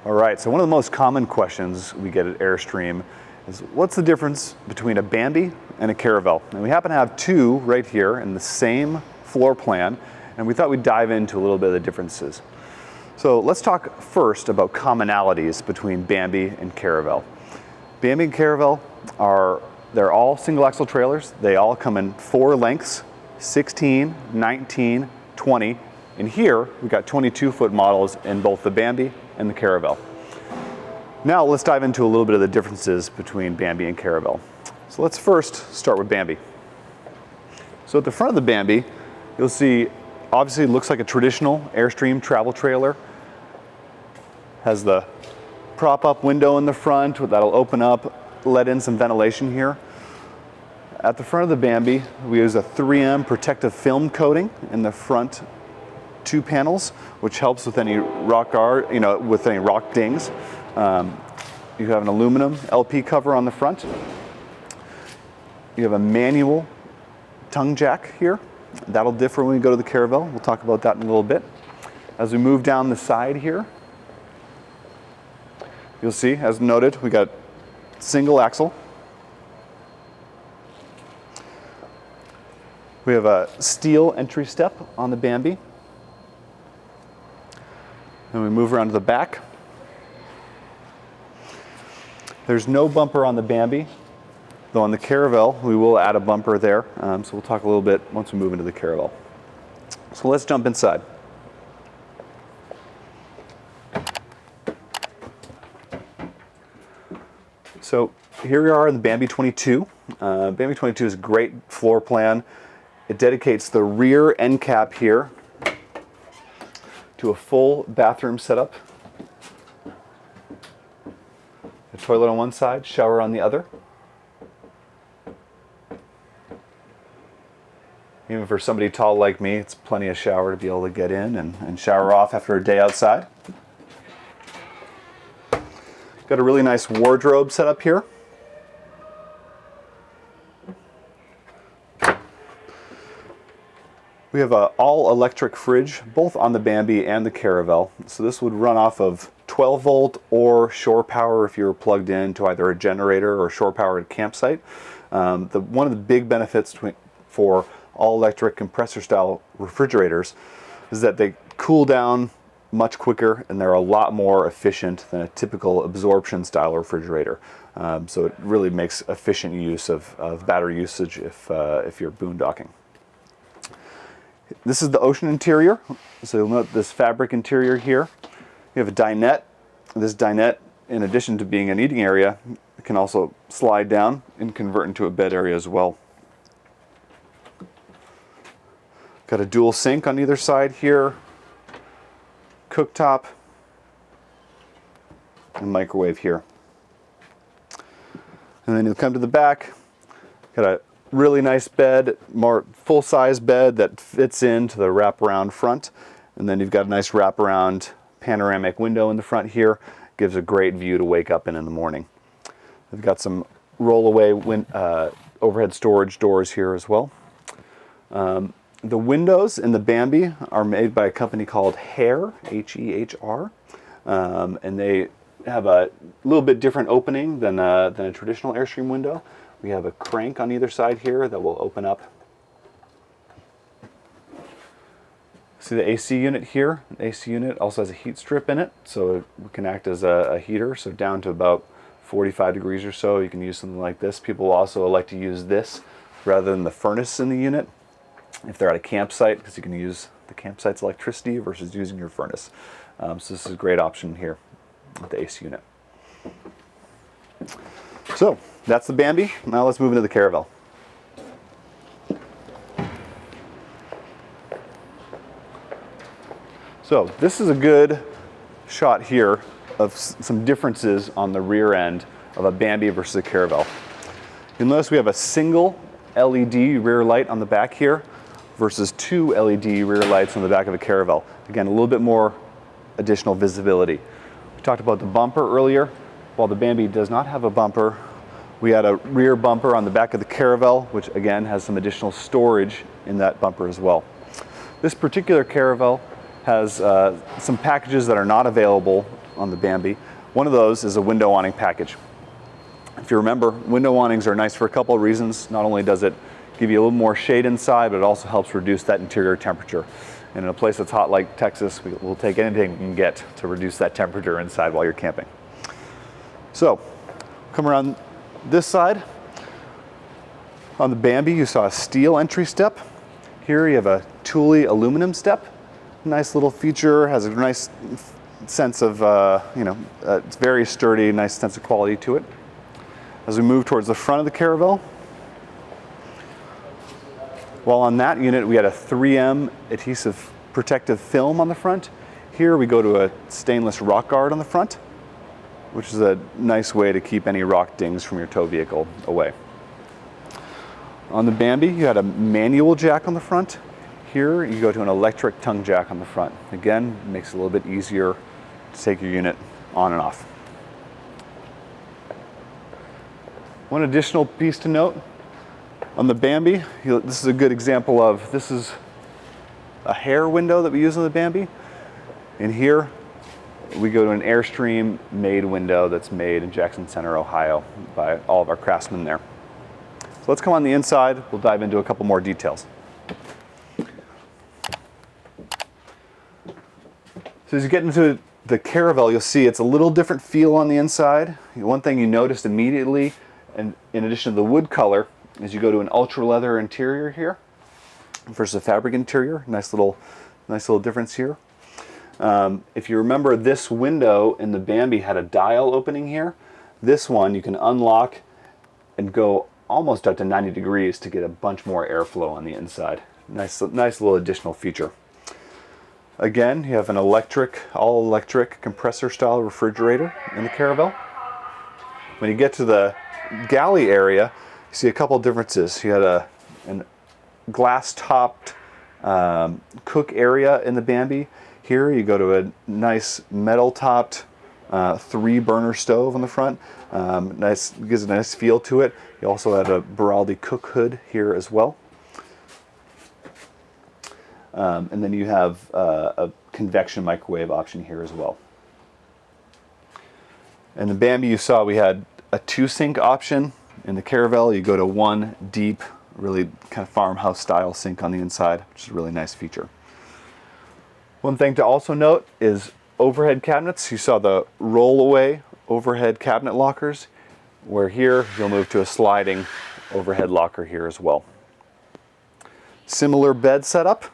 All right, so one of the most common questions we get at Airstream is what's the difference between a Bambi and a Caravel? And we happen to have two right here in the same floor plan, and we thought we'd dive into a little bit of the differences. So let's talk first about commonalities between Bambi and Caravel. Bambi and Caravel they're all single axle trailers. They all come in 4 lengths, 16, 19, 20, and here we've got 22-foot models in both the Bambi and the Caravel. Now let's dive into a little bit of the differences between Bambi and Caravel. So let's first start with Bambi. So at the front of the Bambi, you'll see, obviously it looks like a traditional Airstream travel trailer. Has the prop-up window in the front that'll open up, let in some ventilation here. At the front of the Bambi, we use a 3M protective film coating in the front 2 panels, which helps with any rock with any rock dings. You have an aluminum LP cover on the front. You have a manual tongue jack here. That'll differ when we go to the Caravel. We'll talk about that in a little bit. As we move down the side here, you'll see, as noted, we got single axle. We have a steel entry step on the Bambi. Then we move around to the back. There's no bumper on the Bambi, though on the Caravel we will add a bumper there. So we'll talk a little bit once we move into the Caravel. So let's jump inside. So here we are in the Bambi 22. Bambi 22 is a great floor plan. It dedicates the rear end cap here to a full bathroom setup. A toilet on one side, shower on the other. Even for somebody tall like me, it's plenty of shower to be able to get in and shower off after a day outside. Got a really nice wardrobe set up here. We have an all-electric fridge, both on the Bambi and the Caravel. So this would run off of 12 volt or shore power if you were plugged in to either a generator or shore power at a campsite. One of the big benefits for all-electric compressor-style refrigerators is that they cool down much quicker and they're a lot more efficient than a typical absorption-style refrigerator. So it really makes efficient use of battery usage if you're boondocking. This is the ocean interior, so you'll note this fabric interior here. You have a dinette. This dinette, in addition to being an eating area, can also slide down and convert into a bed area as well. Got a dual sink on either side here, cooktop, and microwave here. And then you'll come to the back, got a really nice bed, more full-size bed that fits into the wraparound front. And then you've got a nice wraparound panoramic window in the front here. Gives a great view to wake up in the morning. We've got some roll-away overhead storage doors here as well. The windows in the Bambi are made by a company called Her, H-E-H-R. And they have a little bit different opening than a traditional Airstream window. We have a crank on either side here that will open up. See the AC unit here? The AC unit also has a heat strip in it, so it can act as a heater, so down to about 45 degrees or so, you can use something like this. People also like to use this rather than the furnace in the unit if they're at a campsite, because you can use the campsite's electricity versus using your furnace. So this is a great option here with the AC unit. So that's the Bambi. Now let's move into the Caravel. So this is a good shot here of some differences on the rear end of a Bambi versus a Caravel. You'll notice we have a single LED rear light on the back here versus 2 LED rear lights on the back of a Caravel. Again, a little bit more additional visibility. We talked about the bumper earlier. While the Bambi does not have a bumper, we had a rear bumper on the back of the Caravel, which again has some additional storage in that bumper as well. This particular Caravel has some packages that are not available on the Bambi. One of those is a window awning package. If you remember, window awnings are nice for a couple of reasons. Not only does it give you a little more shade inside, but it also helps reduce that interior temperature. And in a place that's hot like Texas, we'll take anything we can get to reduce that temperature inside while you're camping. So, come around this side. On the Bambi, you saw a steel entry step. Here you have a Thule aluminum step. Nice little feature, has a nice sense of, it's very sturdy, nice sense of quality to it. As we move towards the front of the Caravel, while on that unit we had a 3M adhesive protective film on the front. Here we go to a stainless rock guard on the front, which is a nice way to keep any rock dings from your tow vehicle away. On the Bambi, you had a manual jack on the front. Here you go to an electric tongue jack on the front. Again, it makes it a little bit easier to take your unit on and off. One additional piece to note, on the Bambi, this is a good example of, this is a hair window that we use on the Bambi. And here, we go to an Airstream made window that's made in Jackson Center, Ohio by all of our craftsmen there. So let's come on the inside, we'll dive into a couple more details. So as you get into the Caravel, you'll see it's a little different feel on the inside. One thing you noticed immediately, and in addition to the wood color, is you go to an ultra leather interior here versus a fabric interior. Nice little difference here. If you remember, this window in the Bambi had a dial opening here. This one you can unlock and go almost up to 90 degrees to get a bunch more airflow on the inside. Nice little additional feature. Again, you have an all electric compressor style refrigerator in the Caravel. When you get to the galley area, you see a couple of differences. You had a glass topped cook area in the Bambi. Here you go to a nice metal topped 3-burner stove on the front. Gives a nice feel to it. You also had a Baraldi cook hood here as well. And then you have a convection microwave option here as well. In the Bambi, you saw we had a 2-sink option. In the Caravel, you go to 1 deep, really kind of farmhouse style sink on the inside, which is a really nice feature. One thing to also note is overhead cabinets. You saw the roll-away overhead cabinet lockers, where here you'll move to a sliding overhead locker here as well. Similar bed setup.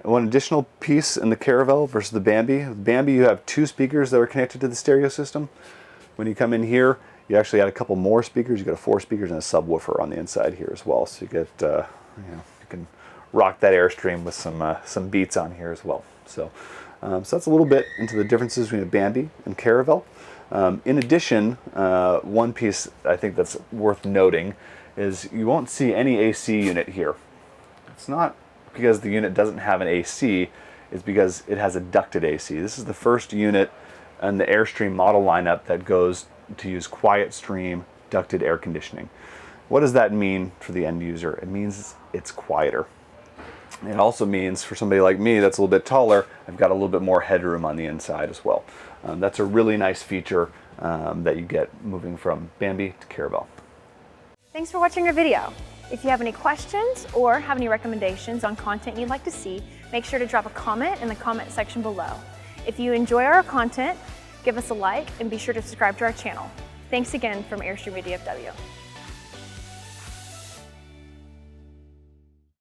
One additional piece in the Caravel versus the Bambi. The Bambi, you have 2 speakers that are connected to the stereo system. When you come in here, you actually add a couple more speakers. You got 4 speakers and a subwoofer on the inside here as well. So you get, you can rock that Airstream with some beats on here as well. So that's a little bit into the differences between a Bambi and Caravel. In addition, one piece I think that's worth noting is you won't see any AC unit here. It's not because the unit doesn't have an AC, it's because it has a ducted AC. This is the first unit in the Airstream model lineup that goes to use quiet stream ducted air conditioning. What does that mean for the end user? It means it's quieter. It also means for somebody like me that's a little bit taller, I've got a little bit more headroom on the inside as well. That's a really nice feature that you get moving from Bambi to Caravel. Thanks for watching our video. If you have any questions or have any recommendations on content you'd like to see, make sure to drop a comment in the comment section below. If you enjoy our content, give us a like and be sure to subscribe to our channel. Thanks again from Airstream DFW.